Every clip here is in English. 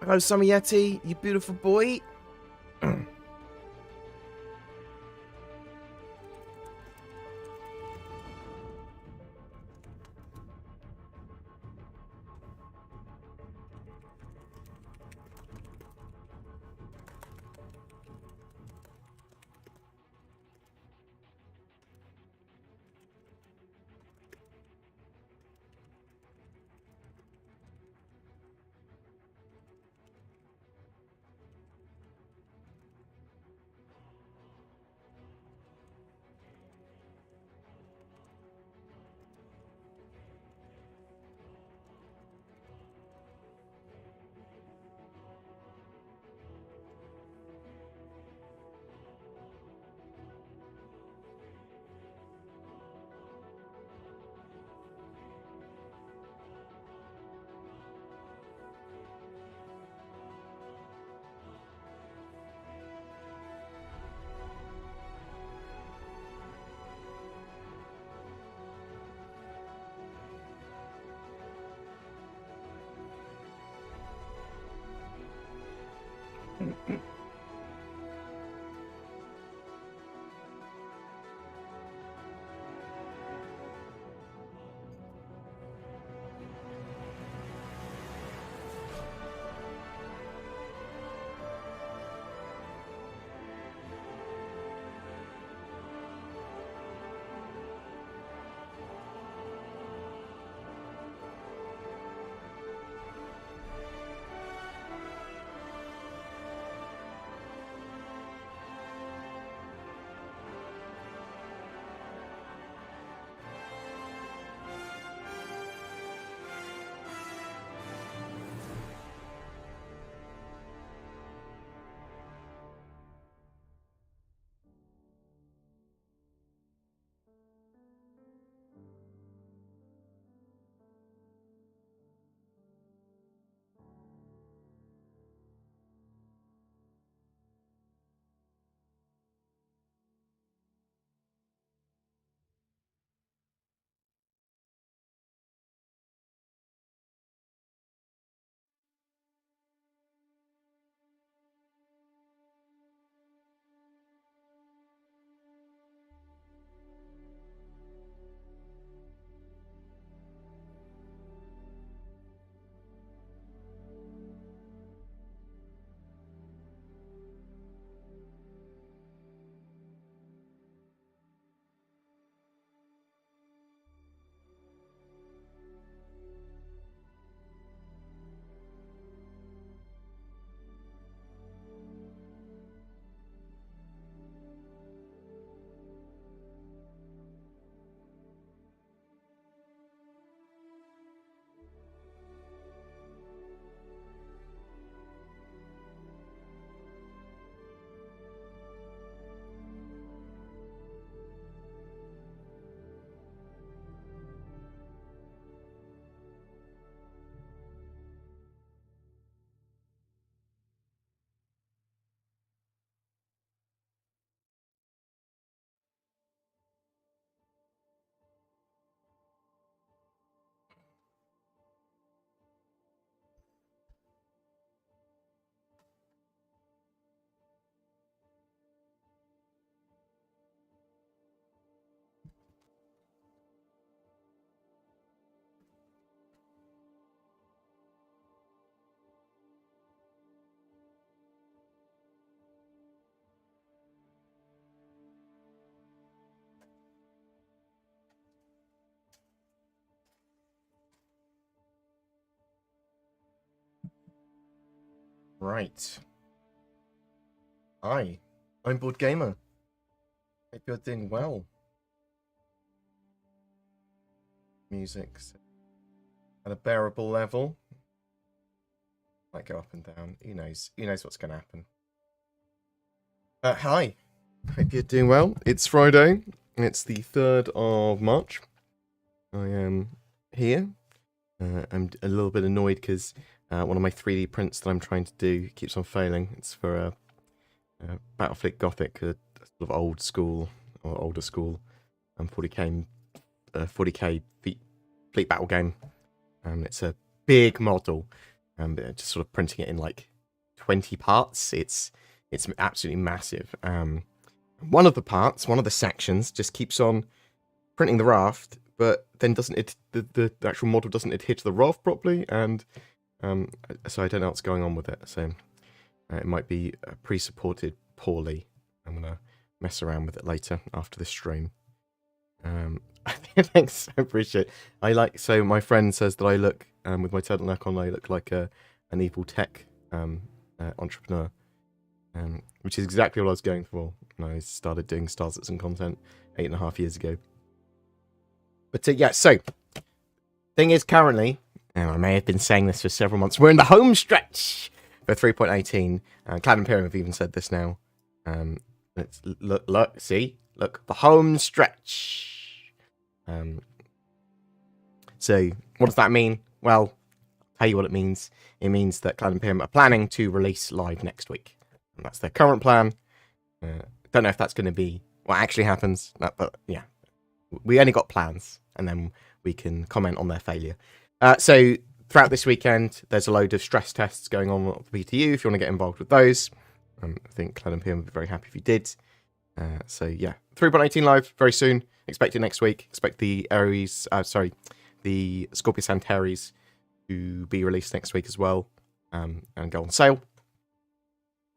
Hello, Summer Yeti, you beautiful boy. Right. Hi, I'm BoredGamer. Hope you're doing well. Music's at a bearable level. Might go up and down. Who knows? Who knows what's going to happen? Hi. Hope you're doing well. It's Friday. It's the 3rd of March. I am here. I'm a little bit annoyed because one of my 3D prints that I'm trying to do keeps on failing. It's for a Battlefleet Gothic, a sort of old school or older school 40k fleet battle game. It's a big model, just sort of printing it in like 20 parts. It's absolutely massive. One of the sections just keeps on printing the raft, but then the actual model doesn't adhere to the raft properly, and so I don't know what's going on with it. So it might be pre-supported poorly. I'm gonna mess around with it later after this stream. Thanks, I appreciate it. So my friend says that I look, with my turtleneck on, I look like an evil tech entrepreneur, which is exactly what I was going for when I started doing Star Citizen content 8.5 years ago. But yeah, so thing is, currently, and I may have been saying this for several months, we're in the home stretch for 3.18. Cloud Imperium have even said this now. Let's look, the home stretch. So what does that mean? Well, I'll tell you what it means. It means that Cloud Imperium are planning to release live next week. And that's their current plan. Don't know if that's going to be what actually happens, but yeah. We only got plans, and then we can comment on their failure. So throughout this weekend, there's a load of stress tests going on the PTU if you want to get involved with those. I think Cloud Imperium would be very happy if you did. So yeah, 3.18 live very soon. Expect it next week. Expect the the Scorpius Antares to be released next week as well, and go on sale.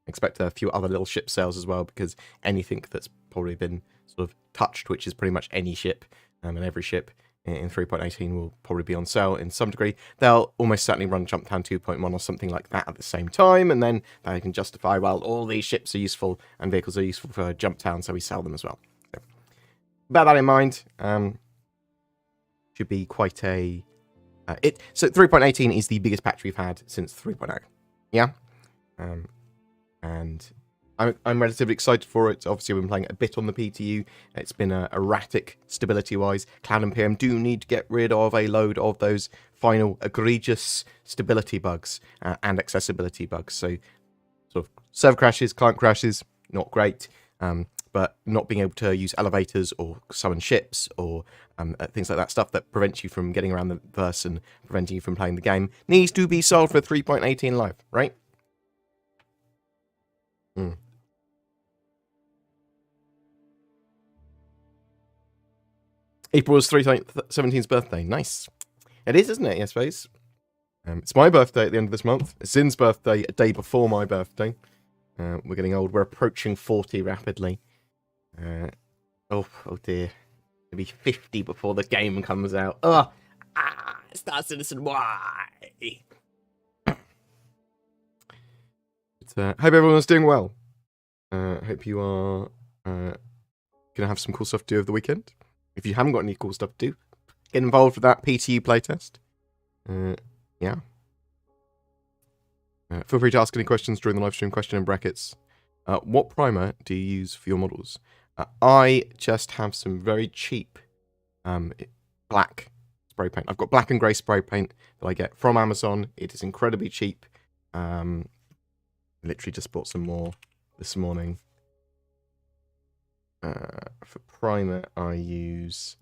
Expect a few other little ship sales as well, because anything that's probably been sort of touched, which is pretty much any ship, and every ship in 3.18 will probably be on sale in some degree. They'll almost certainly run Jumptown 2.1 or something like that at the same time, and then they can justify, well, all these ships are useful and vehicles are useful for Jumptown, so we sell them as well. So, bear that in mind. Should be quite a... So 3.18 is the biggest patch we've had since 3.0. Yeah? And I'm relatively excited for it. Obviously, we've been playing a bit on the PTU. It's been erratic stability-wise. Cloud and PM do need to get rid of a load of those final egregious stability bugs and accessibility bugs. So, sort of server crashes, client crashes, not great. But not being able to use elevators or summon ships or things like that, stuff that prevents you from getting around the verse and preventing you from playing the game, needs to be solved for 3.18 live, right? April was 3.17's birthday. Nice. It is, isn't it? I suppose. It's my birthday at the end of this month. It's Zin's birthday a day before my birthday. We're getting old. We're approaching 40 rapidly. Oh dear. It'll be 50 before the game comes out. Star Citizen, why? Hope everyone's doing well. Hope you are going to have some cool stuff to do over the weekend. If you haven't got any cool stuff to do, get involved with that PTU playtest. Yeah. Feel free to ask any questions during the live stream. Question in brackets. What primer do you use for your models? I just have some very cheap black spray paint. I've got black and grey spray paint that I get from Amazon. It is incredibly cheap. Literally just bought some more this morning. For primer, I use...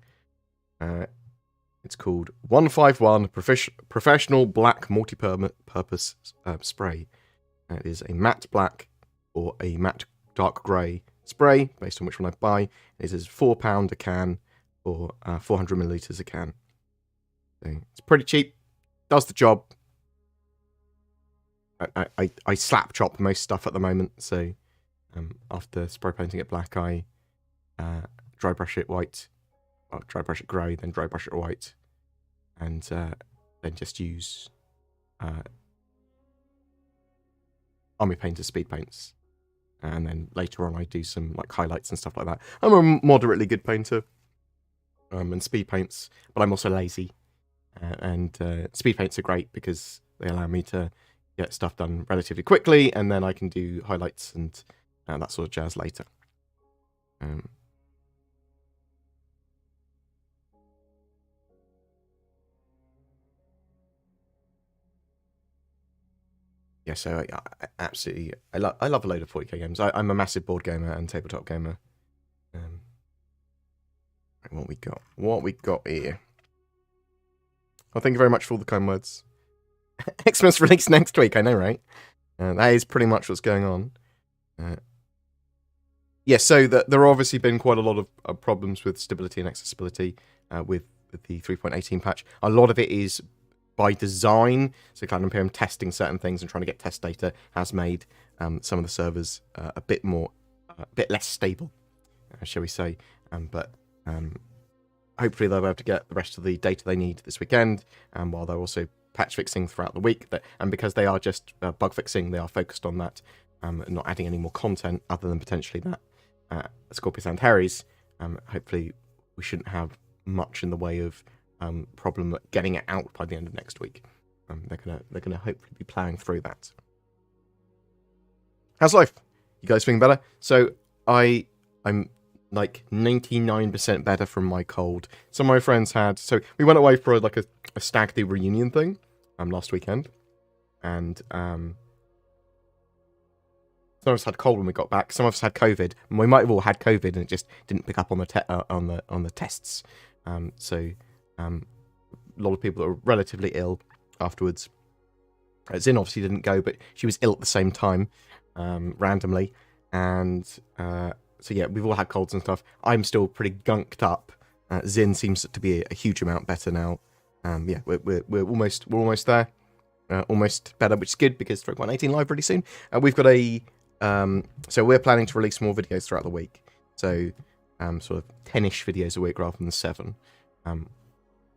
it's called 151 Professional Black Multi-Purpose Spray. It is a matte black or a matte dark grey spray, based on which one I buy. It is £4 a can or 400 millilitres a can. So it's pretty cheap, does the job. I slap chop most stuff at the moment, so after spray painting it black, I dry brush it white, well, dry brush it grey, then dry brush it white, and then just use Army Painter speed paints. And then later on I do some like highlights and stuff like that. I'm a moderately good painter and speed paints, but I'm also lazy. And speed paints are great because they allow me to get stuff done relatively quickly, and then I can do highlights and that sort of jazz later. Yeah, so I absolutely, I love a load of 40k games. I'm a massive board gamer and tabletop gamer. What we got here. Oh, thank you very much for all the kind words. Xmas release next week. I know, right? That is pretty much what's going on. Yeah, so there have obviously been quite a lot of problems with stability and accessibility with the 3.18 patch. A lot of it is by design, so Cloud Imperium testing certain things and trying to get test data has made some of the servers a bit less stable, shall we say. But hopefully they'll be able to get the rest of the data they need this weekend, while they're also patch fixing throughout the week. And because they are just bug fixing, they are focused on that, and not adding any more content other than potentially that Scorpius and Harry's. Hopefully we shouldn't have much in the way of problem getting it out by the end of next week. They're gonna hopefully be plowing through that. How's life? You guys feeling better? So I'm like 99% better from my cold. Some of my friends had, so we went away for a stag do reunion thing last weekend, and some of us had cold when we got back. Some of us had COVID, and we might have all had COVID, and it just didn't pick up on the tests. So a lot of people that were relatively ill afterwards. Zin obviously didn't go, but she was ill at the same time, randomly, and so yeah, we've all had colds and stuff. I'm still pretty gunked up. Zin seems to be a huge amount better now. Yeah, we're almost there, almost better, which is good because 3.18 live really soon. We've got so we're planning to release more videos throughout the week. So sort of 10-ish videos a week rather than 7,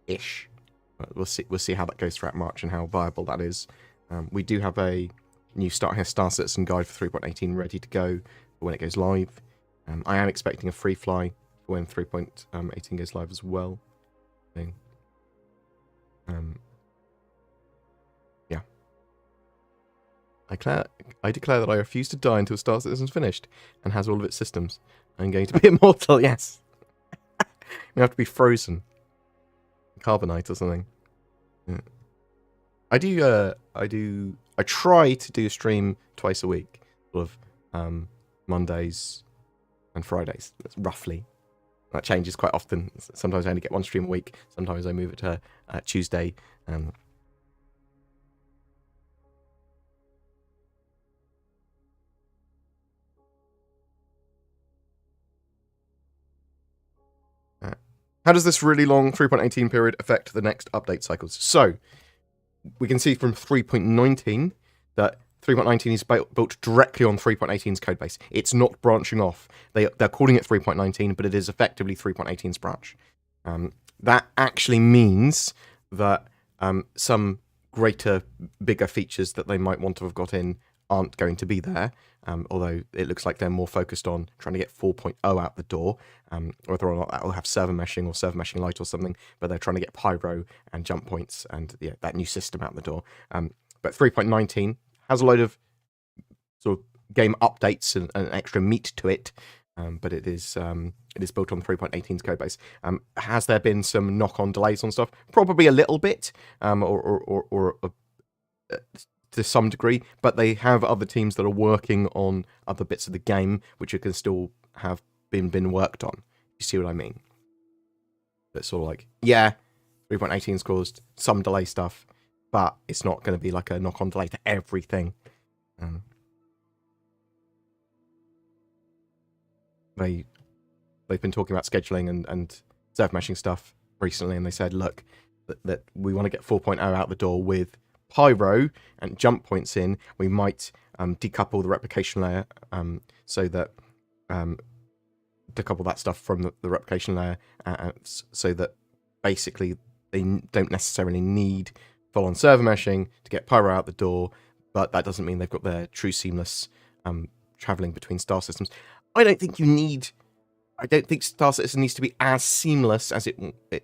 ish. We'll see how that goes throughout March and how viable that is. We do have a new Star Citizen guide for 3.18 ready to go for when it goes live. I am expecting a free fly for when 3.18 goes live as well. So, yeah. I declare that I refuse to die until Star Citizen's finished and has all of its systems. I'm going to be immortal, yes. We have to be frozen. Carbonite or something. Yeah. I try to do a stream twice a week. Sort of Mondays and Fridays, roughly. That changes quite often. Sometimes I only get one stream a week. Sometimes I move it to Tuesday. How does this really long 3.18 period affect the next update cycles? So, we can see from 3.19 that 3.19 is built directly on 3.18's codebase. It's not branching off. They're calling it 3.19, but it is effectively 3.18's branch. That actually means that some greater, bigger features that they might want to have got in aren't going to be there, although it looks like they're more focused on trying to get 4.0 out the door, whether or not that will have server meshing or server meshing light or something, but they're trying to get pyro and jump points and that new system out the door. But 3.19 has a load of sort of game updates and extra meat to it, but it is built on 3.18's codebase. Has there been some knock-on delays on stuff? Probably a little bit, or to some degree, but they have other teams that are working on other bits of the game which can still have been worked on. You see what I mean? It's sort of like, yeah, 3.18's caused some delay stuff, but it's not going to be like a knock-on delay to everything. They've been talking about scheduling and server meshing stuff recently, and they said, look, that we want to get 4.0 out the door with pyro and jump points in. We might decouple the replication layer, so that decouple that stuff from the replication layer, so that basically they don't necessarily need full-on server meshing to get pyro out the door, but that doesn't mean they've got their true seamless traveling between star systems. I don't think Star Citizen needs to be as seamless as it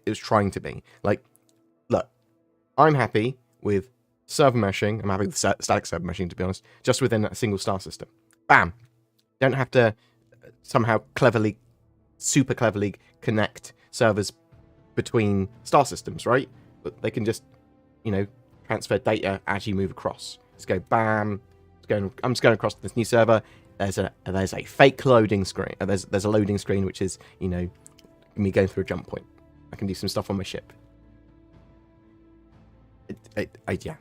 was trying to be. Like, look, I'm happy with server meshing. I'm happy with static server meshing, to be honest, just within a single star system. Bam! Don't have to somehow super cleverly connect servers between star systems, right? But they can just, transfer data as you move across. Just go bam. I'm just going across to this new server. There's a fake loading screen. There's a loading screen which is, me going through a jump point. I can do some stuff on my ship. Yeah.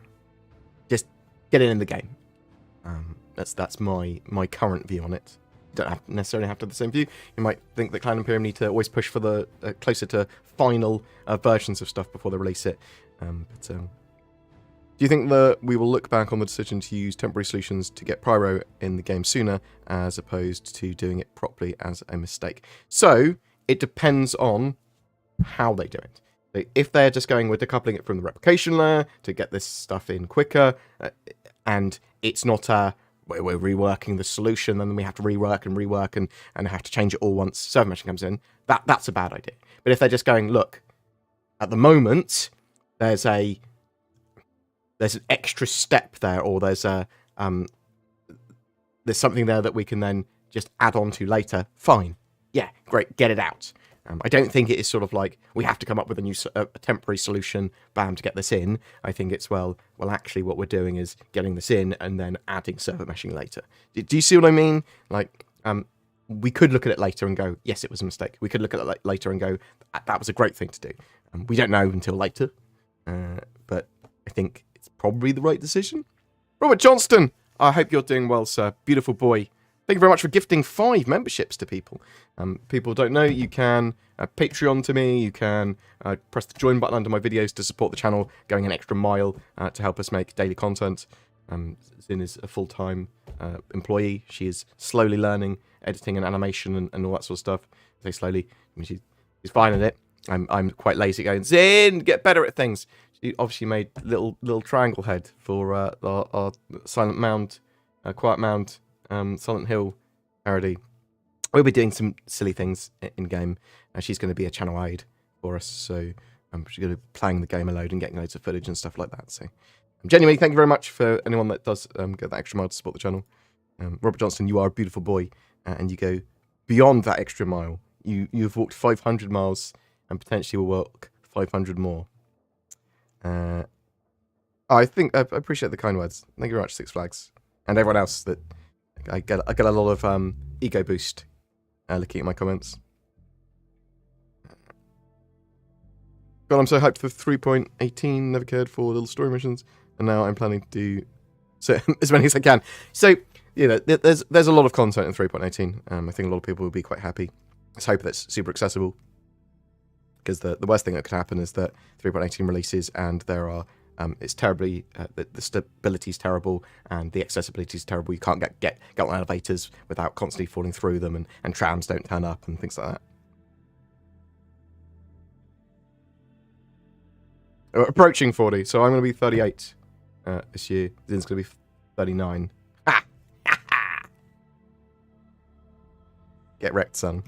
get in the game. That's my current view on it. You don't necessarily have to have the same view. You might think that Clan Imperium need to always push for the closer to final versions of stuff before they release it. Do you think that we will look back on the decision to use temporary solutions to get Pyro in the game sooner, as opposed to doing it properly as a mistake? So it depends on how they do it. If they're just going with decoupling it from the replication layer to get this stuff in quicker, and it's not we're reworking the solution, and then we have to rework and have to change it all once server meshing comes in, that's a bad idea. But if they're just going, look, at the moment, there's an extra step there, or there's something there that we can then just add on to later, fine. Yeah, great, get it out. I don't think it is sort of like we have to come up with a temporary solution, bam, to get this in. I think it's, well, actually what we're doing is getting this in and then adding server meshing later. Do you see what I mean? Like, we could look at it later and go, yes, it was a mistake. We could look at it later and go, that was a great thing to do. We don't know until later, but I think it's probably the right decision. Robert Johnston, I hope you're doing well, sir. Beautiful boy. Thank you very much for gifting 5 memberships to people. People don't know, you can Patreon to me, you can press the join button under my videos to support the channel, going an extra mile to help us make daily content. Zin is a full-time employee. She is slowly learning editing and animation and all that sort of stuff. I say slowly, I mean, she's fine at it. I'm quite lazy going, Zin, get better at things. She obviously made little triangle head for our Silent Mound, Quiet Mound, Silent Hill parody. We'll be doing some silly things in game. She's going to be a channel aide for us, so she's going to be playing the game a load and getting loads of footage and stuff like that. So, genuinely, thank you very much for anyone that does get that extra mile to support the channel. Robert Johnston, you are a beautiful boy, and you go beyond that extra mile. You've walked 500 miles and potentially will walk 500 more. I appreciate the kind words. Thank you very much, Six Flags, and everyone else that. I get a lot of ego boost looking at my comments. God, I'm so hyped for 3.18. Never cared for little story missions, and now I'm planning to do as many as I can. So, you know, there's a lot of content in 3.18. I think a lot of people will be quite happy. Let's hope that's super accessible, because the worst thing that could happen is that 3.18 releases and there are it's terribly the stability is terrible and the accessibility is terrible. You can't get on elevators without constantly falling through them, and trams don't turn up and things like that. Approaching 40, so I'm going to be 38 this year. Zin's going to be 39. Ha! Get wrecked, son.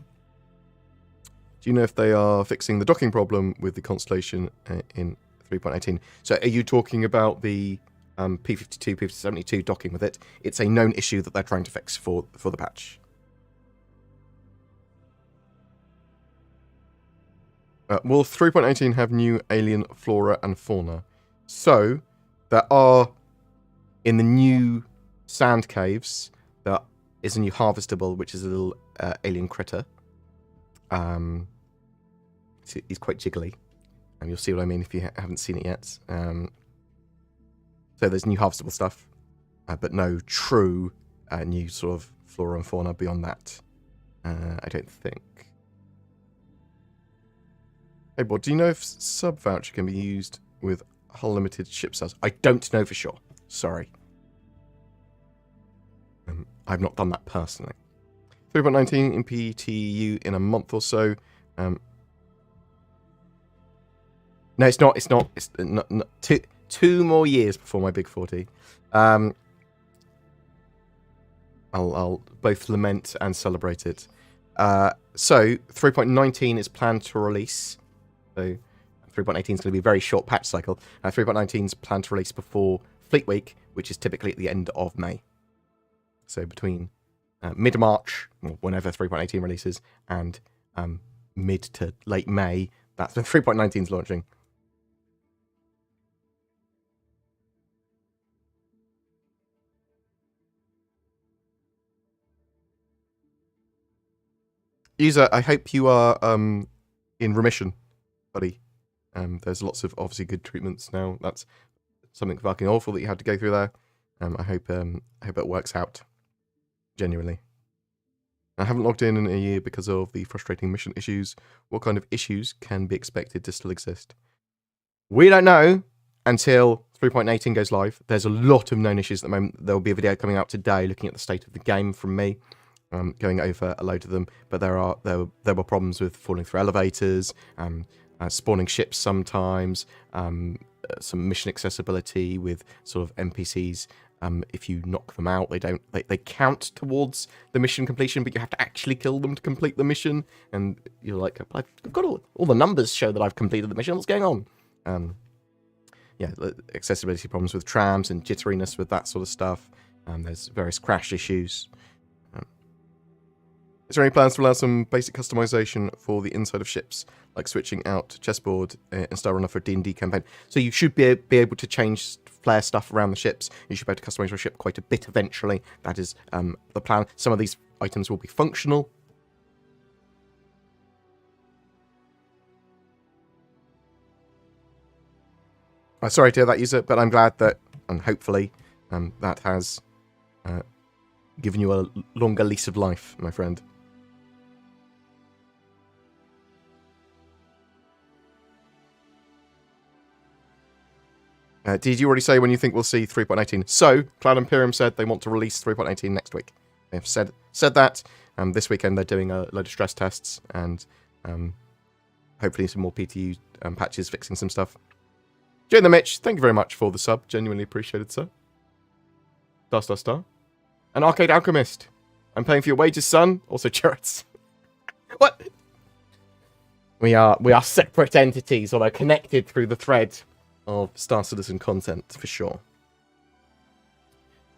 Do you know if they are fixing the docking problem with the Constellation in 3.18? So are you talking about the P52, P72 docking with it? It's a known issue that they're trying to fix for the patch. Will 3.18 have new alien flora and fauna? So there are, in the new sand caves, there is a new harvestable, which is a little alien critter. He's quite jiggly. You'll see what I mean if you haven't seen it yet. So there's new harvestable stuff, but no true new sort of flora and fauna beyond that. I don't think. Hey, Bob, do you know if sub voucher can be used with hull limited ship sales? I don't know for sure. Sorry. I've not done that personally. 3.19 in PTU in a month or so. No, it's not. It's not. It's not 2 more years before my big 40. I'll both lament and celebrate it. So 3.19 is planned to release. So 3.18 is going to be a very short patch cycle. 3.19 is planned to release before Fleet Week, which is typically at the end of May. So between mid-March, whenever 3.18 releases, and mid to late May, that's when 3.19 is launching. User, I hope you are in remission, buddy. There's lots of obviously good treatments now. That's something fucking awful that you had to go through there. I hope it works out. Genuinely. I haven't logged in a year because of the frustrating mission issues. What kind of issues can be expected to still exist? We don't know until 3.18 goes live. There's a lot of known issues at the moment. There will be a video coming out today looking at the state of the game from me, going over a load of them. But there were problems with falling through elevators, spawning ships sometimes, some mission accessibility with sort of NPCs. If you knock them out, they count towards the mission completion, but you have to actually kill them to complete the mission. And you're like, I've got all the numbers show that I've completed the mission. What's going on? Yeah, accessibility problems with trams and jitteriness with that sort of stuff. There's various crash issues. Is there any plans to allow some basic customization for the inside of ships, like switching out chessboard and start runner for a D&D campaign? So you should be able to change flare stuff around the ships. You should be able to customize your ship quite a bit eventually. That is the plan. Some of these items will be functional. Sorry to hear that, user, but I'm glad that, and hopefully, that has given you a longer lease of life, my friend. Did you already say when you think we'll see 3.18? So, Cloud Imperium said they want to release 3.18 next week. They've said that. This weekend they're doing a load of stress tests and hopefully some more PTU patches fixing some stuff. Jane the Mitch, thank you very much for the sub. Genuinely appreciated, sir. Star. An Arcade Alchemist. I'm paying for your wages, son. Also, Jarrett's. What? We are separate entities, although connected through the thread of Star Citizen content, for sure.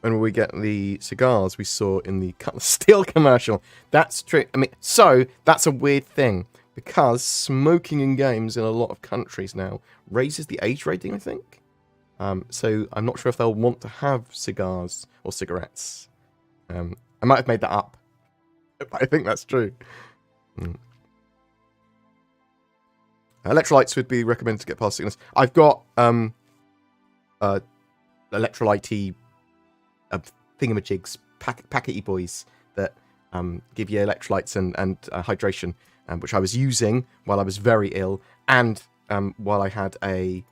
When we get the cigars we saw in the Cutlass Steel commercial. That's true. I mean, so, that's a weird thing. Because smoking in games in a lot of countries now raises the age rating, I think. So I'm not sure if they'll want to have cigars or cigarettes. I might have made that up. I think that's true. Electrolytes would be recommended to get past sickness. I've got electrolyte thingamajigs, packety boys that give you electrolytes and hydration. Which I was using while I was very ill, and while I had a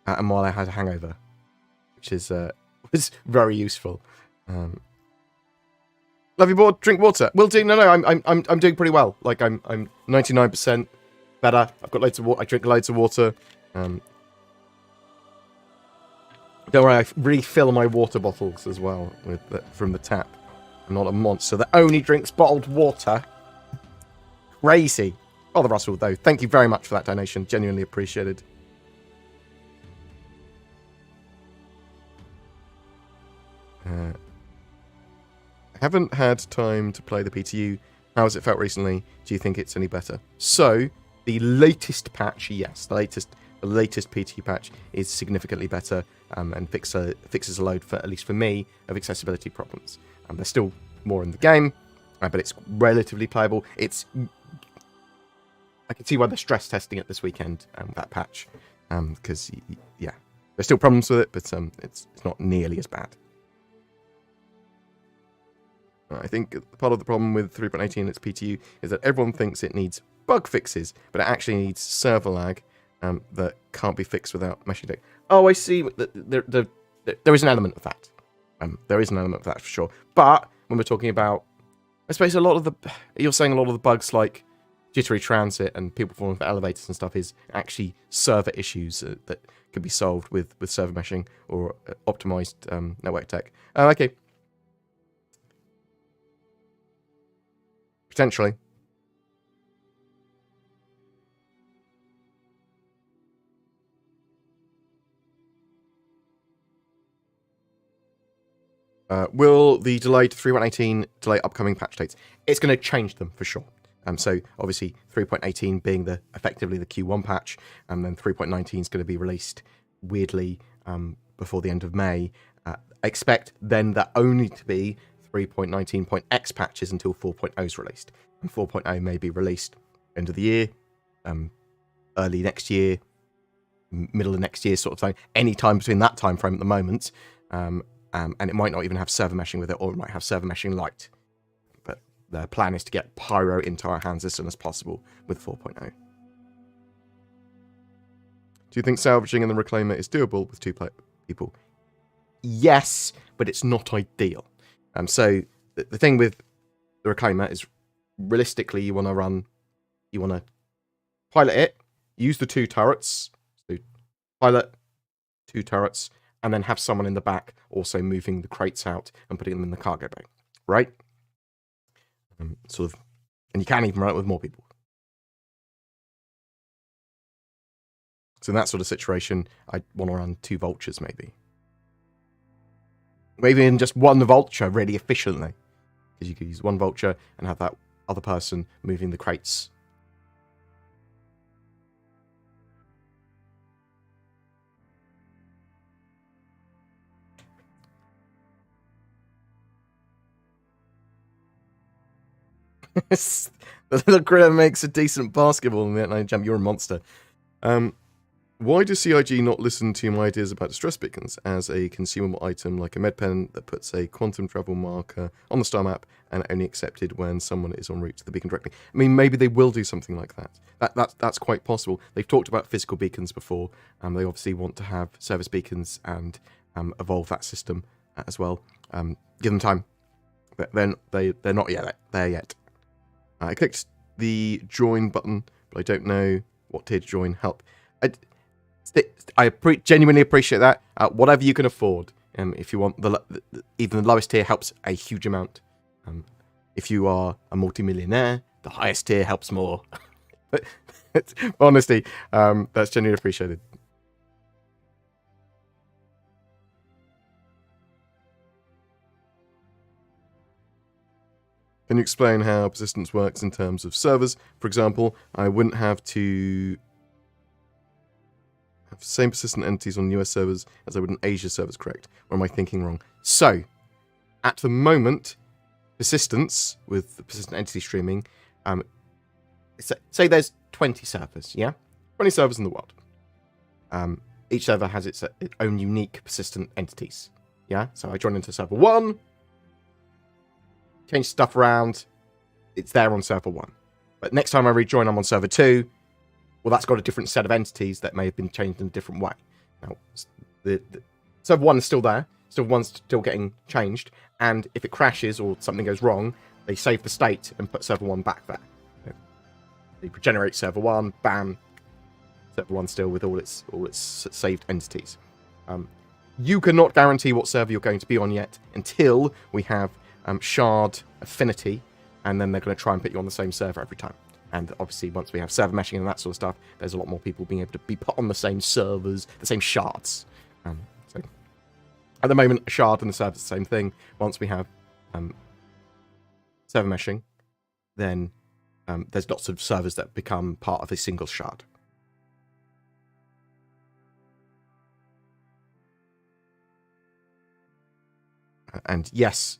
hangover, which was very useful. Love you, board. Drink water. Will do. No, I'm doing pretty well. Like I'm 99% better. I've got loads of water. I drink loads of water. Don't worry, I refill my water bottles as well from the tap. I'm not a monster that only drinks bottled water. Crazy. Oh, the Russell, though. Thank you very much for that donation. Genuinely appreciated. I haven't had time to play the PTU. How has it felt recently? Do you think it's any better? So, the latest patch, yes. The latest PTU patch is significantly better and fixes a load, at least for me, of accessibility problems. There's still more in the game, but it's relatively playable. I can see why they're stress testing it this weekend, that patch, because, yeah, there's still problems with it, but it's not nearly as bad. I think part of the problem with 3.18 and its PTU is that everyone thinks it needs bug fixes, but it actually needs server lag that can't be fixed without meshing data. Oh, I see. There is an element of that. There is an element of that for sure. But when we're talking about, I suppose you're saying a lot of the bugs like jittery transit and people falling for elevators and stuff is actually server issues that could be solved with server meshing or optimized network tech. Okay. Potentially. Will the delay to 3.18 delay upcoming patch dates? It's going to change them for sure. So obviously 3.18 being effectively the Q1 patch, and then 3.19 is going to be released weirdly before the end of May. I expect then that only to be 3.19.x patches until 4.0 is released. And 4.0 may be released end of the year, early next year, middle of next year sort of thing. Any time between that time frame at the moment, and it might not even have server meshing with it, or it might have server meshing light. But the plan is to get Pyro into our hands as soon as possible with 4.0. Do you think salvaging in the Reclaimer is doable with 2 people? Yes, but it's not ideal. So the thing with the Reclaimer is, realistically, you want to pilot it, use the 2 turrets, so pilot 2 turrets, and then have someone in the back also moving the crates out and putting them in the cargo bay, right? And you can even run it with more people. So in that sort of situation, I'd want to run 2 vultures, maybe. Maybe in just 1 vulture really efficiently. Because you could use 1 vulture and have that other person moving the crates. The little critter makes a decent basketball in the night jump. You're a monster. Why does CIG not listen to my ideas about distress beacons as a consumable item like a med pen that puts a quantum travel marker on the star map and only accepted when someone is en route to the beacon directly? I mean, maybe they will do something like that. That's quite possible. They've talked about physical beacons before, and they obviously want to have service beacons and evolve that system as well. Give them time. But then they're not yet there yet. I clicked the join button, but I don't know what tier to join. Help. I genuinely appreciate that. Whatever you can afford. If you want even the lowest tier helps a huge amount. If you are a multimillionaire, the highest tier helps more. But honestly, that's genuinely appreciated. Can you explain how persistence works in terms of servers? For example, I wouldn't have to have the same persistent entities on US servers as I would on Asia servers, correct? Or am I thinking wrong? So, at the moment, persistence with the persistent entity streaming, say there's 20 servers, yeah? 20 servers in the world. Each server has its own unique persistent entities, yeah? So I join into server 1, change stuff around, it's there on server 1. But next time I rejoin, I'm on server 2. Well, that's got a different set of entities that may have been changed in a different way. Now, the server 1 is still there, server 1's still getting changed, and if it crashes or something goes wrong, they save the state and put server 1 back there. They regenerate server 1, bam, server 1 still with all its saved entities. You cannot guarantee what server you're going to be on yet until we have shard affinity, and then they're going to try and put you on the same server every time. And obviously, once we have server meshing and that sort of stuff, there's a lot more people being able to be put on the same servers, the same shards. So at the moment, a shard and the server is the same thing. Once we have server meshing, then there's lots of servers that become part of a single shard. And yes,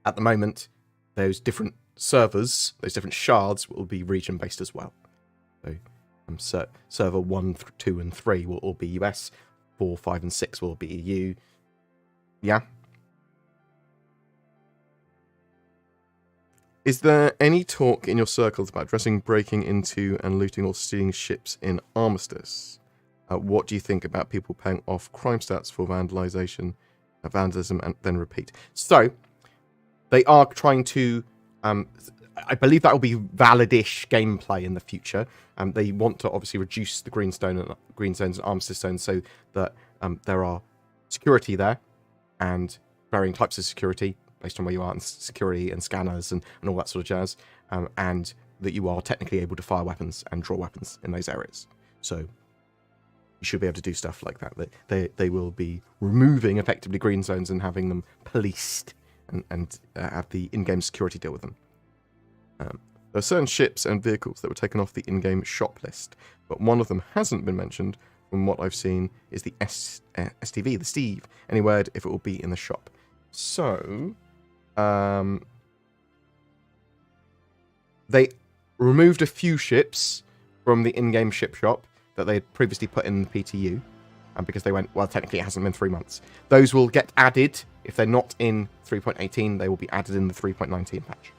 at the moment, those different servers, those different shards will be region-based as well. So server 1, 2, and 3 will all be US, 4, 5, and 6 will be EU. Yeah? Is there any talk in your circles about addressing breaking into and looting or stealing ships in Armistice? What do you think about people paying off crime stats for vandalism and then repeat? So, they are trying to, I believe that will be valid-ish gameplay in the future. They want to obviously reduce the green zones and armistice zones so that there are security there and varying types of security based on where you are and security and scanners and all that sort of jazz, and that you are technically able to fire weapons and draw weapons in those areas. So you should be able to do stuff like that. They will be removing effectively green zones and having them policed and have the in-game security deal with them. There are certain ships and vehicles that were taken off the in-game shop list, but one of them hasn't been mentioned from what I've seen is the STV, the Steve. Any word if it will be in the shop? So, they removed a few ships from the in-game ship shop. that they had previously put in the PTU, because they went, well, technically it hasn't been 3 months. Those will get added. If they're not in 3.18, they will be added in the 3.19 patch.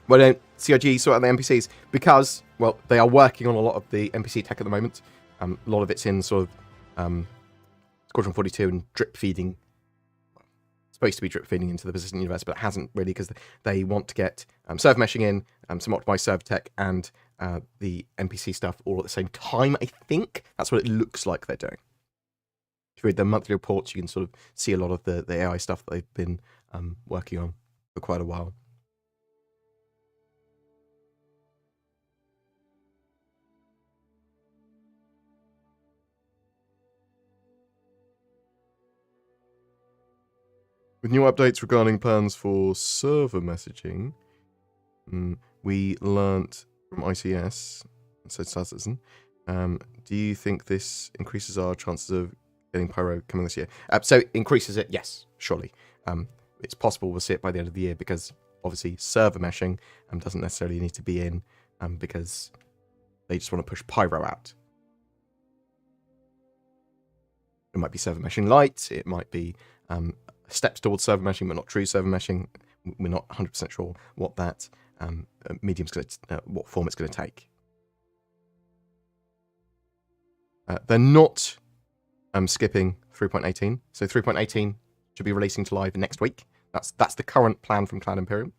Why don't CIG sort out the NPCs? Because, well, they are working on a lot of the NPC tech at the moment. A lot of it's in sort of Squadron 42 and drip feeding. Supposed to be drip feeding into the persistent universe, but it hasn't really, because they want to get server meshing in, some optimized server tech, and the NPC stuff all at the same time, I think. That's what it looks like they're doing. If you read their monthly reports, you can sort of see a lot of the AI stuff that they've been working on for quite a while. With new updates regarding plans for server messaging, we learnt from ICS, said Citizen, do you think this increases our chances of getting Pyro coming this year? So increases it, yes, surely. It's possible we'll see it by the end of the year, because obviously server meshing doesn't necessarily need to be in, because they just want to push Pyro out. It might be server meshing light, it might be steps towards server meshing, but not true server meshing. We're not 100% sure what that medium's going to, what form it's going to take. They're not skipping 3.18, so 3.18 should be releasing to live next week. That's the current plan from Clan Imperium,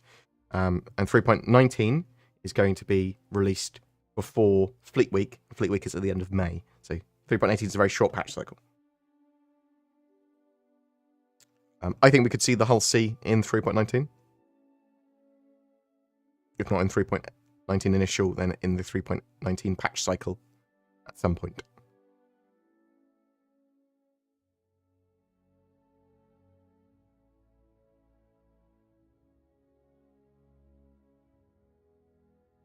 and 3.19 is going to be released before Fleet Week. Fleet Week is at the end of May, so 3.18 is a very short patch cycle. I think we could see the Hull C in 3.19. If not in 3.19 initial, then in the 3.19 patch cycle at some point.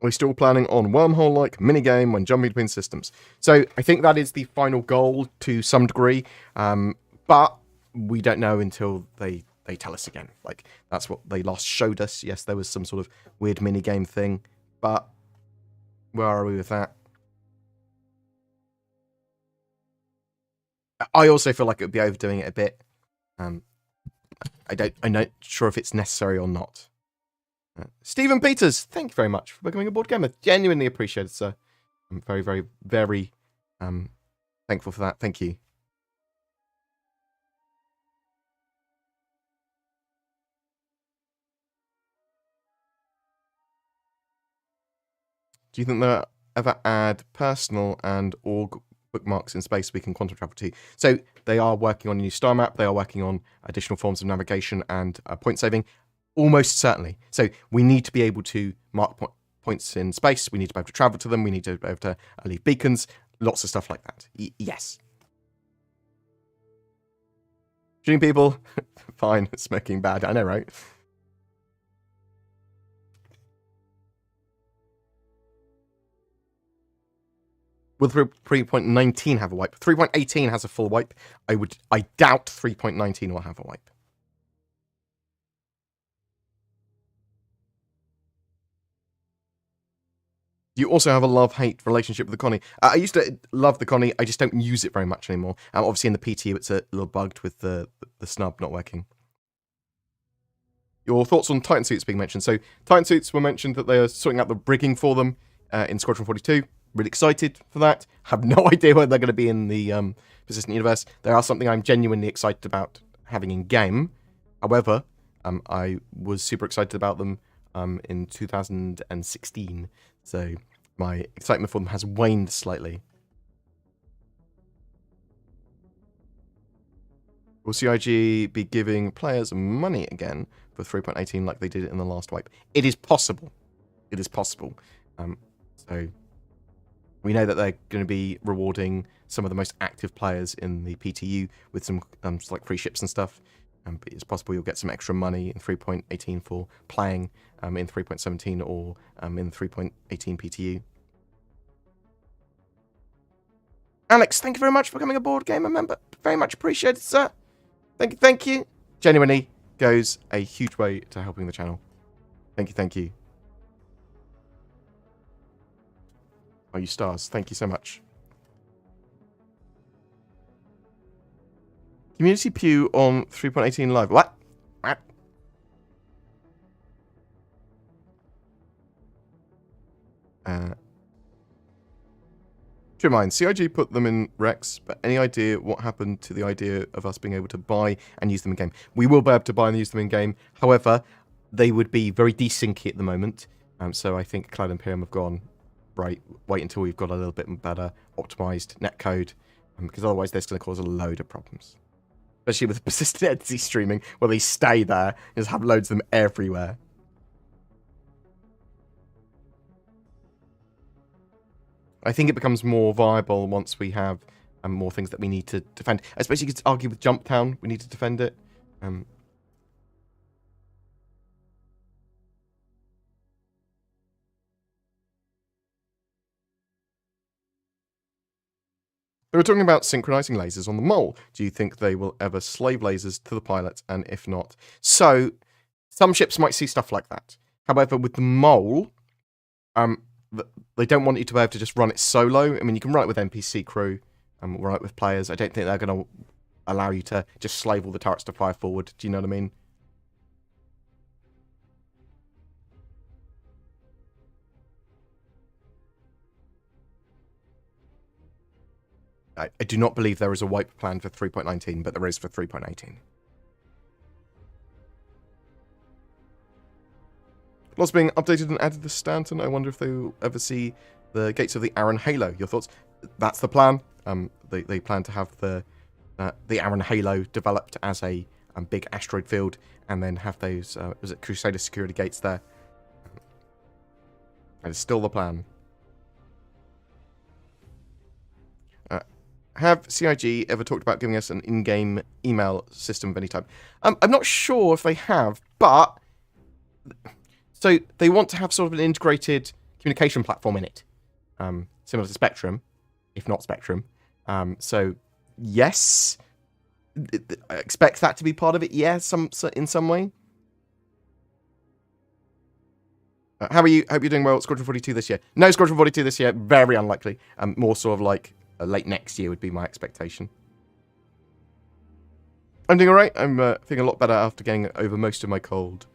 We're still planning on wormhole-like minigame when jumping between systems. So I think that is the final goal to some degree, but we don't know until they tell us again. Like, that's what they last showed us. Yes, there was some sort of weird minigame thing, but where are we with that? I also feel like it would be overdoing it a bit. I'm not sure if it's necessary or not. Stephen Peters, thank you very much for becoming a board gamer. Genuinely appreciate it, sir. I'm very, very, very thankful for that. Thank you. Do you think they'll ever add personal and org bookmarks in space we can quantum travel to? So they are working on a new star map. They are working on additional forms of navigation and point saving. Almost certainly. So we need to be able to mark points in space. We need to be able to travel to them. We need to be able to leave beacons. Lots of stuff like that. Yes. Shooting people, fine. Smoking bad. I know, right? Will 3.19 have a wipe? 3.18 has a full wipe. I doubt 3.19 will have a wipe. You also have a love-hate relationship with the Connie. I used to love the Connie. I just don't use it very much anymore. Obviously, in the PTU, it's a little bugged with the snub not working. Your thoughts on Titan suits being mentioned. So, Titan suits were mentioned that they are sorting out the rigging for them in Squadron 42. Really excited for that. Have no idea whether they're going to be in the Persistent Universe. They are something I'm genuinely excited about having in game. However, I was super excited about them in 2016. So my excitement for them has waned slightly. Will CIG be giving players money again for 3.18 like they did in the last wipe? It is possible. It is possible. So we know that they're going to be rewarding some of the most active players in the PTU with some like free ships and stuff. But it's possible you'll get some extra money in 3.18 for playing in 3.17 or in 3.18 PTU. Alex, thank you very much for becoming a Board Gamer member. Very much appreciated, sir. Thank you. Genuinely goes a huge way to helping the channel. Thank you. Oh, you stars. Thank you so much. Community Pew on 3.18 live. What? To mind, CIG put them in Rex, but any idea what happened to the idea of us being able to buy and use them in game? We will be able to buy and use them in game. However, they would be very desyncy at the moment. So I think Cloud Imperium have gone, right, wait until we've got a little bit better optimized netcode, because otherwise that's going to cause a load of problems. Especially with persistent entity streaming, where they stay there and just have loads of them everywhere. I think it becomes more viable once we have more things that we need to defend. Especially you could argue with Jump Town, we need to defend it. They were talking about synchronizing lasers on the mole. Do you think they will ever slave lasers to the pilot? And if not, so some ships might see stuff like that. However, with the mole, they don't want you to be able to just run it solo. I mean, you can run it with NPC crew, run it with players. I don't think they're going to allow you to just slave all the turrets to fire forward. Do you know what I mean? I do not believe there is a wipe plan for 3.19, but there is for 3.18. Lots being updated and added to Stanton. I wonder if they will ever see the gates of the Aaron Halo. Your thoughts? That's the plan. They plan to have the Aaron Halo developed as a big asteroid field, and then have those was it Crusader security gates there. That is still the plan. Have CIG ever talked about giving us an in-game email system of any type? I'm not sure if they have, but so they want to have sort of an integrated communication platform in it, similar to Spectrum, if not Spectrum. So yes, I expect that to be part of it. Yeah, in some way. How are you? Hope you're doing well. Squadron 42 this year. No Squadron 42 this year. Very unlikely. More sort of like late next year would be my expectation. I'm doing alright. I'm feeling a lot better after getting over most of my cold.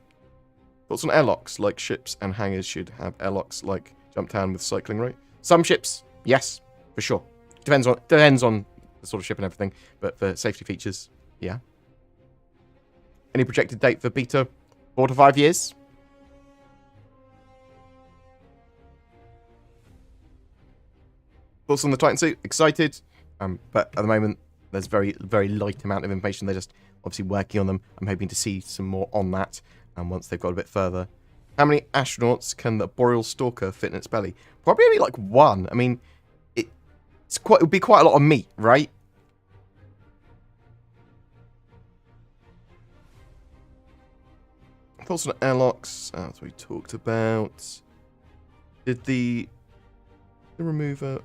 Thoughts on airlocks? Like ships and hangars should have airlocks like Jump Town with cycling, right? Some ships, yes, for sure. Depends on the sort of ship and everything, but for safety features, yeah. Any projected date for beta? 4 to 5 years. Thoughts on the Titan suit? Excited, but at the moment there's very light amount of information. They're just obviously working on them. I'm hoping to see some more on that, and once they've got a bit further. How many astronauts can the Boreal Stalker fit in its belly? Probably only like one. I mean, it would be quite a lot of meat, right? Thoughts on airlocks? As we talked about. Did the remover?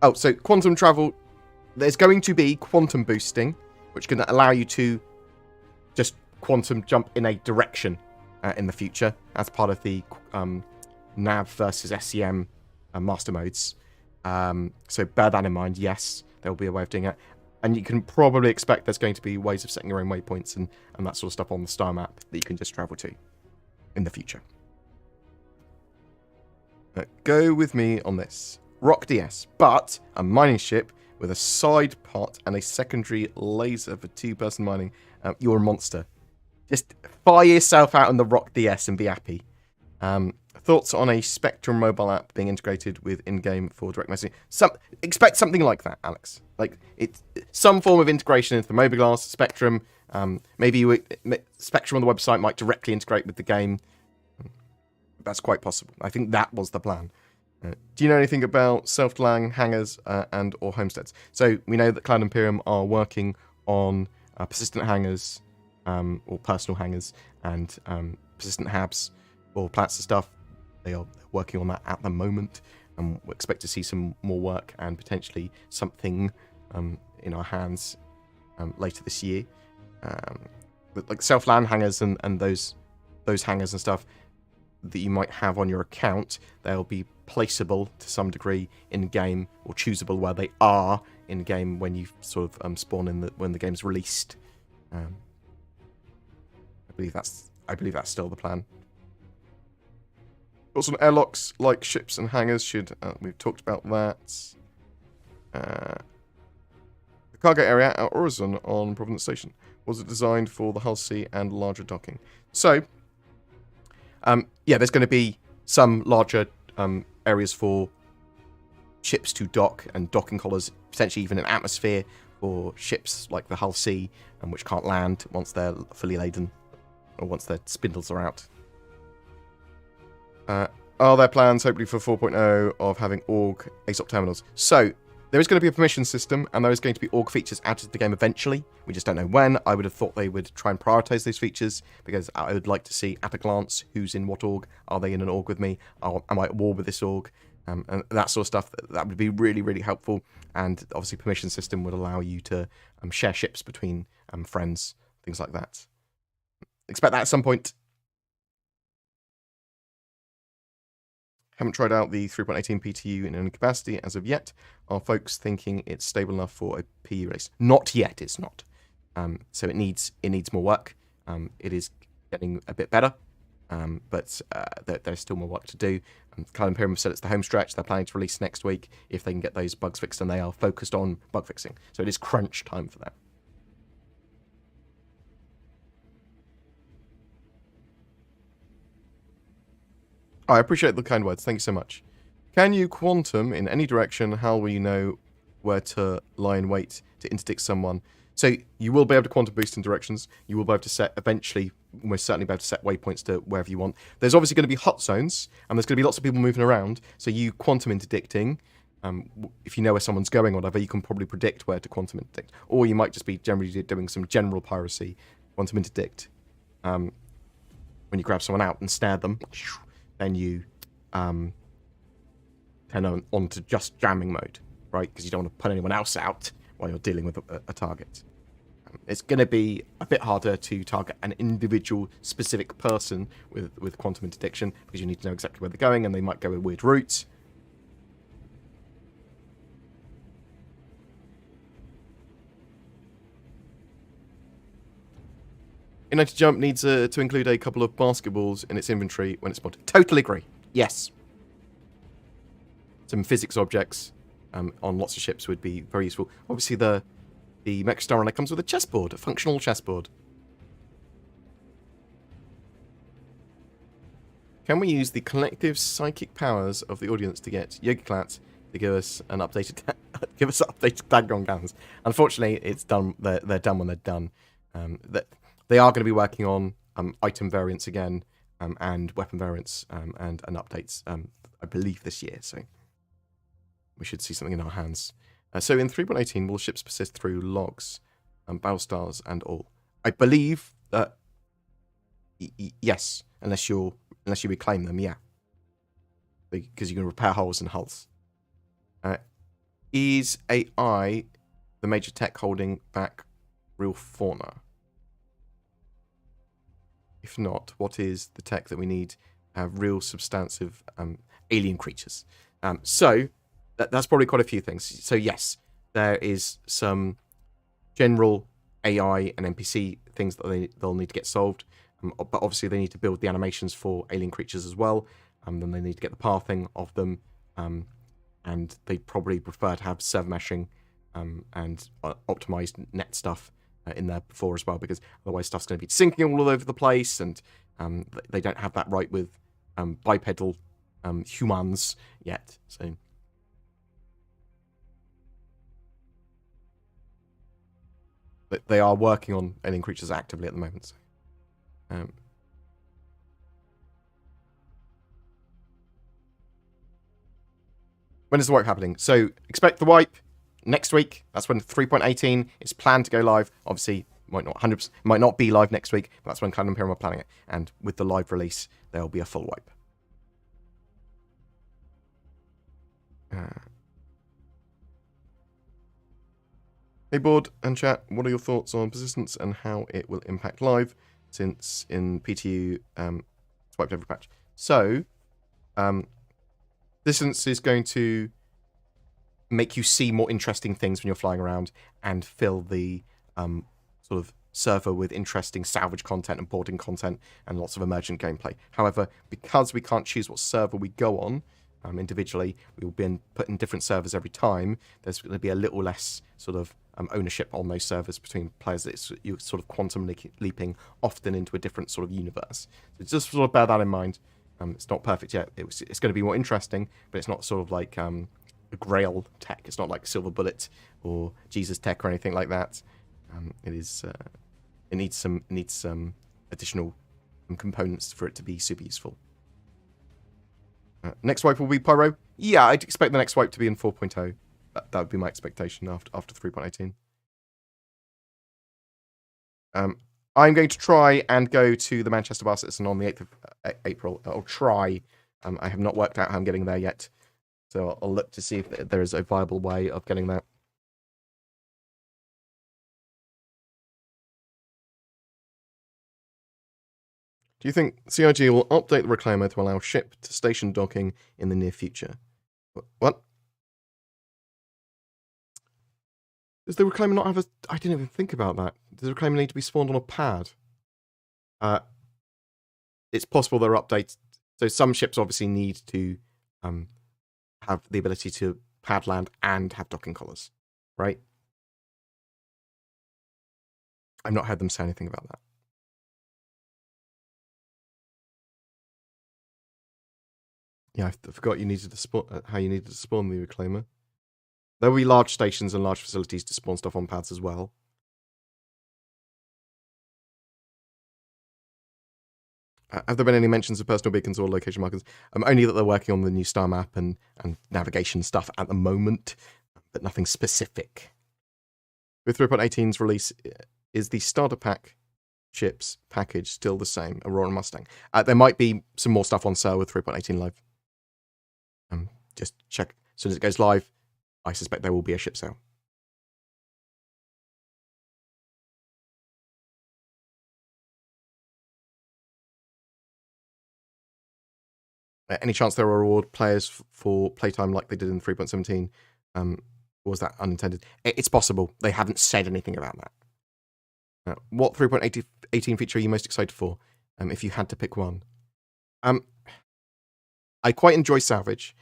Oh, so quantum travel, there's going to be quantum boosting, which can allow you to just quantum jump in a direction in the future as part of the NAV versus SCM master modes. So bear that in mind. Yes, there will be a way of doing it. And you can probably expect there's going to be ways of setting your own waypoints and that sort of stuff on the star map that you can just travel to in the future. Go with me on this. Rock DS, but a mining ship with a side pot and a secondary laser for two-person mining. You're a monster. Just fire yourself out on the Rock DS and be happy. Thoughts on a Spectrum mobile app being integrated with in-game for direct messaging? Expect something like that, Alex. Like it's some form of integration into the mobiGlas Spectrum. Maybe Spectrum on the website might directly integrate with the game. That's quite possible. I think that was the plan. Do you know anything about self-delaying hangars and or homesteads? So we know that Cloud Imperium are working on persistent hangars or personal hangars and persistent habs or plants and stuff. They are working on that at the moment. we expect to see some more work and potentially something in our hands later this year. Like self-land hangers and those hangers and stuff that you might have on your account, they'll be placeable to some degree in game, or choosable where they are in game when you sort of spawn in when the game's released. I believe that's still the plan. Also, airlocks like ships and hangars should. We've talked about that. The cargo area at Horizon on Providence Station, was it designed for the hull C and larger docking? So, yeah, there's going to be some larger areas for ships to dock and docking collars, potentially even an atmosphere for ships like the hull C, which can't land once they're fully laden or once their spindles are out. Are there plans, hopefully for 4.0, of having org ASOP terminals? So, there is going to be a permission system, and there is going to be org features added to the game eventually. We just don't know when. I would have thought they would try and prioritize those features, because I would like to see at a glance who's in what org. Are they in an org with me? Am I at war with this org? And that sort of stuff. That would be really, really helpful. And obviously, permission system would allow you to share ships between friends, things like that. Expect that at some point. Haven't tried out the 3.18 PTU in any capacity as of yet. Are folks thinking it's stable enough for a PE release? Not yet, it's not. So it needs more work. It is getting a bit better, but there's still more work to do. Cloud Imperium said it's the home stretch. They're planning to release next week if they can get those bugs fixed, and they are focused on bug fixing. So it is crunch time for that. I appreciate the kind words. Thank you so much. Can you quantum in any direction? How will you know where to lie in wait to interdict someone? So you will be able to quantum boost in directions. You will be able to set, eventually, almost certainly be able to set waypoints to wherever you want. There's obviously going to be hot zones, and there's going to be lots of people moving around. So you quantum interdicting, if you know where someone's going or whatever, you can probably predict where to quantum interdict. Or you might just be generally doing some general piracy, quantum interdict. When you grab someone out and snare them, then you turn on to just jamming mode, right? Because you don't want to put anyone else out while you're dealing with a target. It's going to be a bit harder to target an individual specific person with quantum interdiction, because you need to know exactly where they're going, and they might go a weird route. United Jump needs to include a couple of basketballs in its inventory when it's spotted. Totally agree. Yes. Some physics objects on lots of ships would be very useful. Obviously, the Mech Star Runner comes with a chessboard, a functional chessboard. Can we use the collective psychic powers of the audience to get Yogi-Clat to give us an updated Dagon guns? Unfortunately, it's done. They're done when they're done. They are going to be working on item variants again, and weapon variants, and updates, I believe, this year. So we should see something in our hands. So in 3.18, will ships persist through logs, battle stars, and all? I believe that yes, unless you reclaim them, yeah, because you can repair holes in hulls. Is AI the major tech holding back real fauna? If not, what is the tech that we need to have real substantive alien creatures? So that's probably quite a few things. So yes, there is some general AI and NPC things that they'll need to get solved. But obviously they need to build the animations for alien creatures as well. Then they need to get the pathing of them. And they probably prefer to have server meshing and optimized net stuff in there before as well, because otherwise stuff's going to be syncing all over the place, and they don't have that right with bipedal humans yet. So but they are working on alien creatures actively at the moment. So. When is the wipe happening? So expect the wipe next week. That's when 3.18 is planned to go live. Obviously, might not 100%, might not be live next week, but that's when Cloud Imperium are planning it. And with the live release, there will be a full wipe. Hey board and chat, what are your thoughts on persistence and how it will impact live since in PTU swiped every patch? So, persistence is going to make you see more interesting things when you're flying around and fill the sort of server with interesting salvage content and boarding content and lots of emergent gameplay. However, because we can't choose what server we go on individually, we will be put in different servers every time. There's going to be a little less sort of ownership on those servers between players. You're sort of quantum leaping often into a different sort of universe. So just sort of bear that in mind. It's not perfect yet. It's going to be more interesting, but it's not sort of like a Grail tech. It's not like Silver Bullet or Jesus Tech or anything like that. It is. It needs some additional components for it to be super useful. Next wipe will be Pyro. Yeah, I'd expect the next wipe to be in 4.0. That would be my expectation after 3.18. I'm going to try and go to the Manchester Bar Citizen on the 8th of April. I'll try. I have not worked out how I'm getting there yet. So I'll look to see if there is a viable way of getting there. Do you think CIG will update the Reclaimer to allow ship to station docking in the near future? What? Does the Reclaimer not have a... I didn't even think about that. Does the Reclaimer need to be spawned on a pad? It's possible they're updated. So some ships obviously need to have the ability to pad land and have docking collars, right? I've not heard them say anything about that. Yeah, I forgot you needed to spawn how you needed to spawn the Reclaimer. There will be large stations and large facilities to spawn stuff on pads as well. Have there been any mentions of personal beacons or location markers? Only that they're working on the new star map and navigation stuff at the moment, but nothing specific. With 3.18's release, is the starter pack ships package still the same? Aurora and Mustang. There might be some more stuff on sale with 3.18 live. Just check. As soon as it goes live, I suspect there will be a ship sale. Any chance there will reward players for playtime like they did in 3.17? Was that unintended? It's possible. They haven't said anything about that. What 3.18 feature are you most excited for, if you had to pick one? I quite enjoy salvage,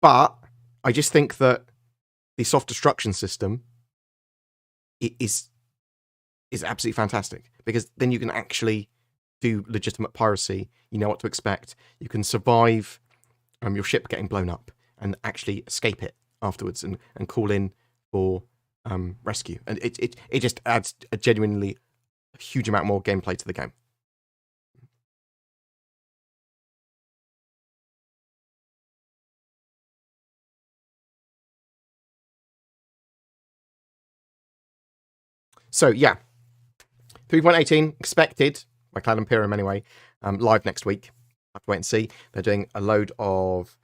but I just think that the soft destruction system is absolutely fantastic, because then you can actually do legitimate piracy. You know what to expect. You can survive your ship getting blown up and actually escape it afterwards and call in for rescue. And it just adds a genuinely huge amount more gameplay to the game. So yeah, 3.18 expected by Cloud Imperium anyway. Live next week. Have to wait and see. They're doing a load of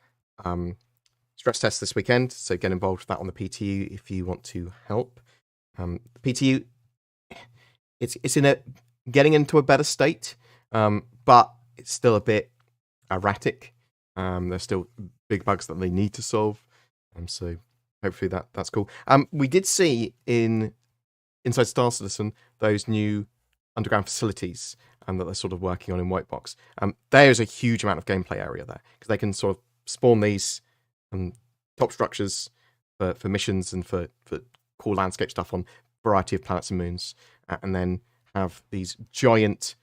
stress tests this weekend, so get involved with that on the PTU if you want to help. PTU, it's in a getting into a better state, but it's still a bit erratic. There's still big bugs that they need to solve, so hopefully that's cool. We did see inside Star Citizen those new underground facilities that they're sort of working on in White Box. There's a huge amount of gameplay area there, because they can sort of spawn these top structures for missions and for cool landscape stuff on a variety of planets and moons, and then have these giant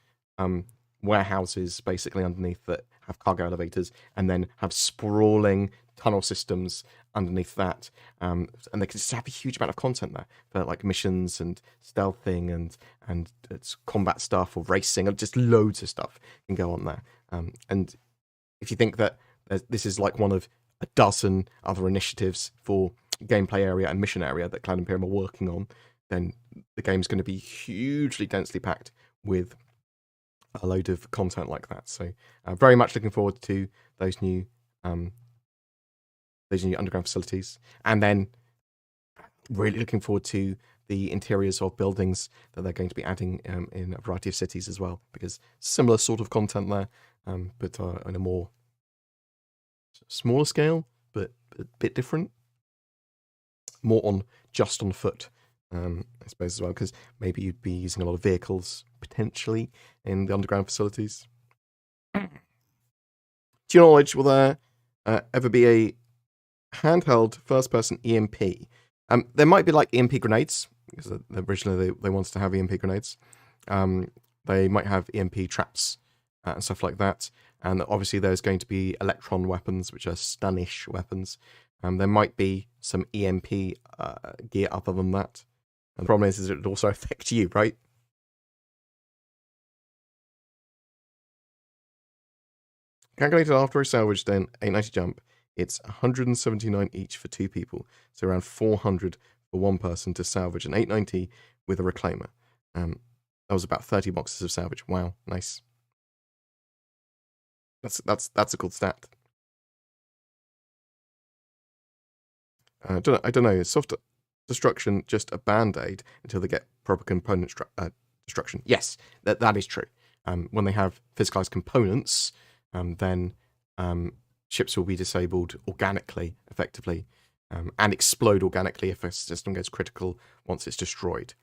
warehouses basically underneath that have cargo elevators, and then have sprawling tunnel systems underneath that, and they can just have a huge amount of content there for like missions and stealthing and it's combat stuff or racing, and just loads of stuff can go on there. And if you think that this is like one of a dozen other initiatives for gameplay area and mission area that Cloud Imperium are working on, then the game's going to be hugely densely packed with a load of content like that. So very much looking forward to those new underground facilities, and then really looking forward to the interiors of buildings that they're going to be adding in a variety of cities as well, because similar sort of content there, but on a more smaller scale, but a bit different. More on just on foot, I suppose, as well, because maybe you'd be using a lot of vehicles potentially in the underground facilities. To your knowledge, will there ever be a handheld first-person EMP? There might be like EMP grenades, because originally they wanted to have EMP grenades. They might have EMP traps and stuff like that. And obviously there's going to be electron weapons, which are stunish weapons. There might be some EMP gear other than that. And the problem is it would also affect you, right? Calculated after a salvage, then 890 jump, it's 179 each for 2 people. So around 400 for 1 person to salvage an 890 with a reclaimer. That was about 30 boxes of salvage. Wow, nice. That's a cool stat. I don't know. Is soft destruction just a band-aid until they get proper component destruction? Yes, that is true. When they have physicalized components, then ships will be disabled organically, effectively, and explode organically if a system goes critical once it's destroyed.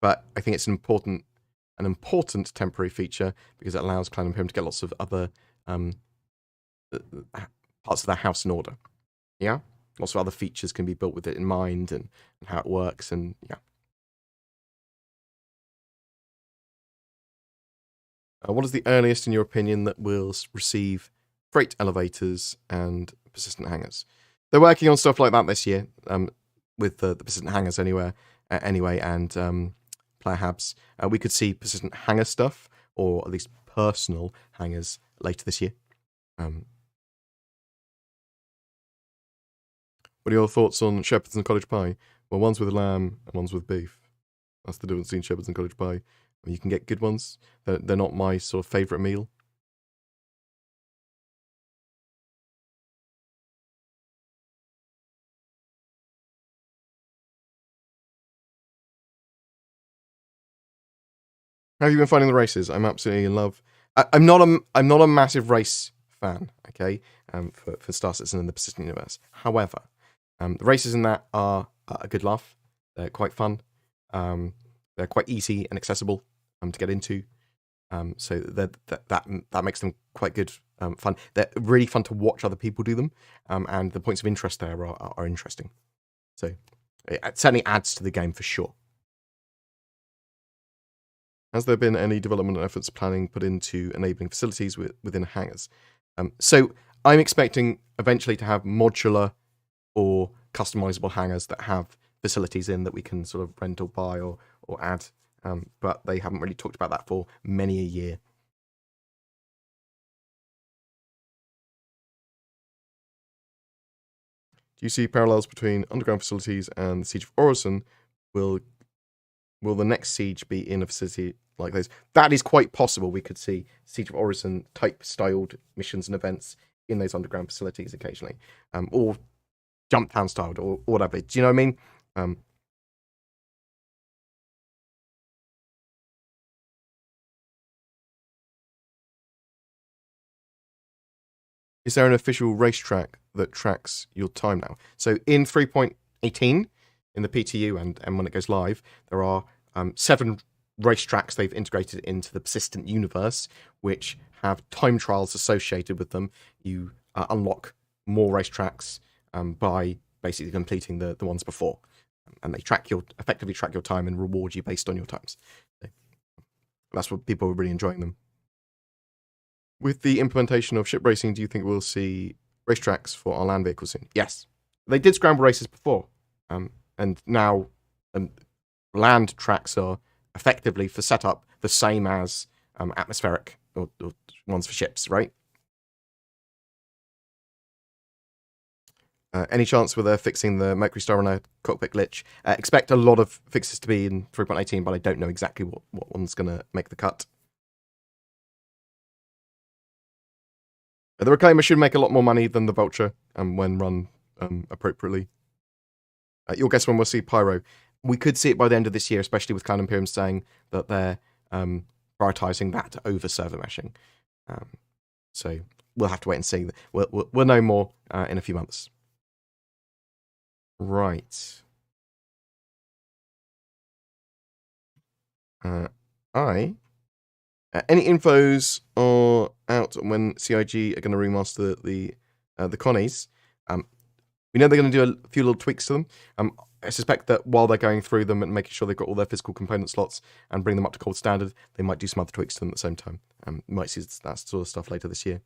But I think it's an important temporary feature because it allows Clan Imperium to get lots of other parts of their house in order. Yeah? Lots of other features can be built with it in mind and how it works, and yeah. What is the earliest, in your opinion, that will receive freight elevators and persistent hangars? They're working on stuff like that this year, with the persistent hangars anyway, and player habs. We could see persistent hangar stuff, or at least personal hangars, later this year. What are your thoughts on Shepherd's and Cottage Pie? Well, one's with lamb and one's with beef. That's the difference between Shepherd's and Cottage Pie. You can get good ones. They're not my sort of favourite meal. How have you been finding the races? I'm absolutely in love. I'm not a massive race fan, okay, for Star Citizen and the Persistent Universe. However, the races in that are a good laugh. They're quite fun. They're quite easy and accessible to get into. So that makes them quite good fun. They're really fun to watch other people do them, and the points of interest there are interesting. So it certainly adds to the game for sure. Has there been any development efforts planning put into enabling facilities within hangars? So I'm expecting eventually to have modular or customizable hangars that have facilities in that we can sort of rent or buy or add. But they haven't really talked about that for many a year. Do you see parallels between underground facilities and the Siege of Orison? Will the next siege be in a facility like this? That is quite possible. We could see Siege of Orison type styled missions and events in those underground facilities occasionally, or jump town styled or whatever. Do you know what I mean? Is there an official racetrack that tracks your time now? So in 3.18, in the PTU and when it goes live, there are 7 racetracks they've integrated into the Persistent universe, which have time trials associated with them. You unlock more racetracks by basically completing the ones before, and they effectively track your time and reward you based on your times. So that's what people are really enjoying them. With the implementation of ship racing, do you think we'll see racetracks for our land vehicles soon? Yes. They did scramble races before, and now land tracks are effectively, for setup, the same as atmospheric or ones for ships, right? Any chance where they're fixing the Mercury Star Runner cockpit glitch? Expect a lot of fixes to be in 3.18, but I don't know exactly what one's going to make the cut. The Reclaimer should make a lot more money than the Vulture when run appropriately. You'll guess when we'll see Pyro. We could see it by the end of this year, especially with Cloud Imperium saying that they're prioritizing that over server meshing. So we'll have to wait and see. We'll know more in a few months. Right. Any infos are out on when CIG are going to remaster the Connies. We know they're going to do a few little tweaks to them. I suspect that while they're going through them and making sure they've got all their physical component slots and bring them up to cold standard, they might do some other tweaks to them at the same time. You might see that sort of stuff later this year.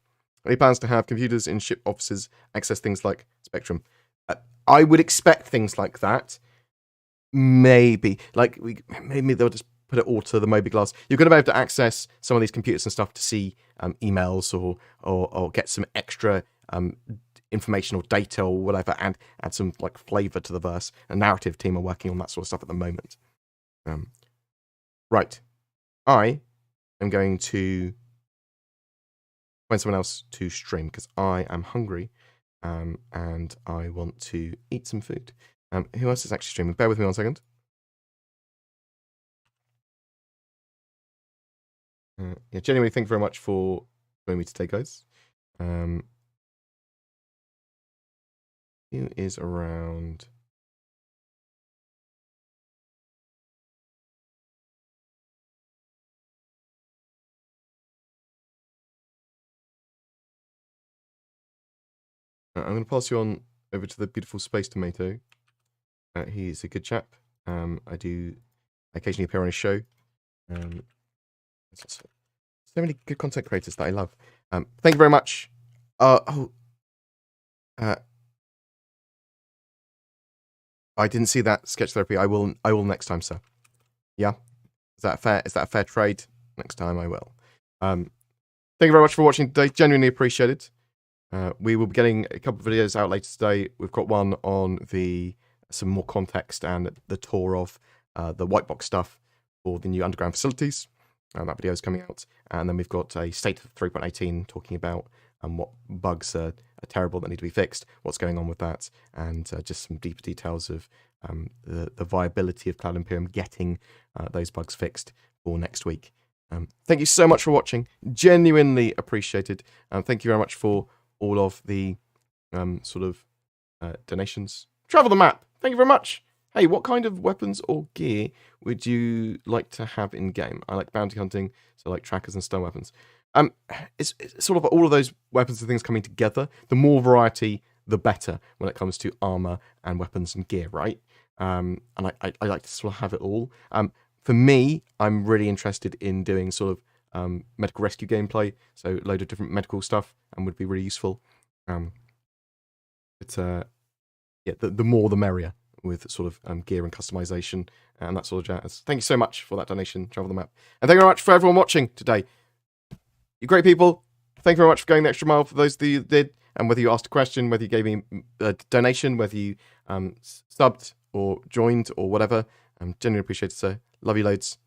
Any plans to have computers in ship offices access things like Spectrum? I would expect things like that. Maybe. Maybe they'll just put it all to the mobiGlas. You're going to be able to access some of these computers and stuff to see emails or get some extra information or data or whatever, and add some like flavor to the verse. A narrative team are working on that sort of stuff at the moment. Right. I am going to find someone else to stream because I am hungry and I want to eat some food. Who else is actually streaming? Bear with me 1 second. Yeah, genuinely, thank you very much for joining me today, guys. Who is around? I'm going to pass you on over to the beautiful Space Tomato. He's a good chap. I occasionally appear on his show. So many good content creators that I love. Thank you very much. I didn't see that sketch therapy. I will next time, sir. Yeah? Is that a fair trade? Next time I will. Thank you very much for watching today. Genuinely appreciate it. We will be getting a couple of videos out later today. We've got one on some more context and the tour of the white box stuff for the new underground facilities. That video is coming out. And then we've got a state of 3.18 talking about what bugs are terrible that need to be fixed, what's going on with that, and just some deeper details of the viability of Cloud Imperium getting those bugs fixed for next week. Thank you so much for watching. Genuinely appreciated. Thank you very much for all of the donations. Travel the map. Thank you very much. Hey, what kind of weapons or gear would you like to have in game? I like bounty hunting, so I like trackers and stun weapons. It's sort of all of those weapons and things coming together. The more variety, the better when it comes to armor and weapons and gear, right? And I like to sort of have it all. For me, I'm really interested in doing sort of medical rescue gameplay, so a load of different medical stuff, and would be really useful. The more the merrier with sort of gear and customization and that sort of jazz. Thank you so much for that donation, Travel the Map. And thank you very much for everyone watching today. You great people. Thank you very much for going the extra mile for those that you did. And whether you asked a question, whether you gave me a donation, whether you subbed or joined or whatever, genuinely appreciate it, sir. Love you loads.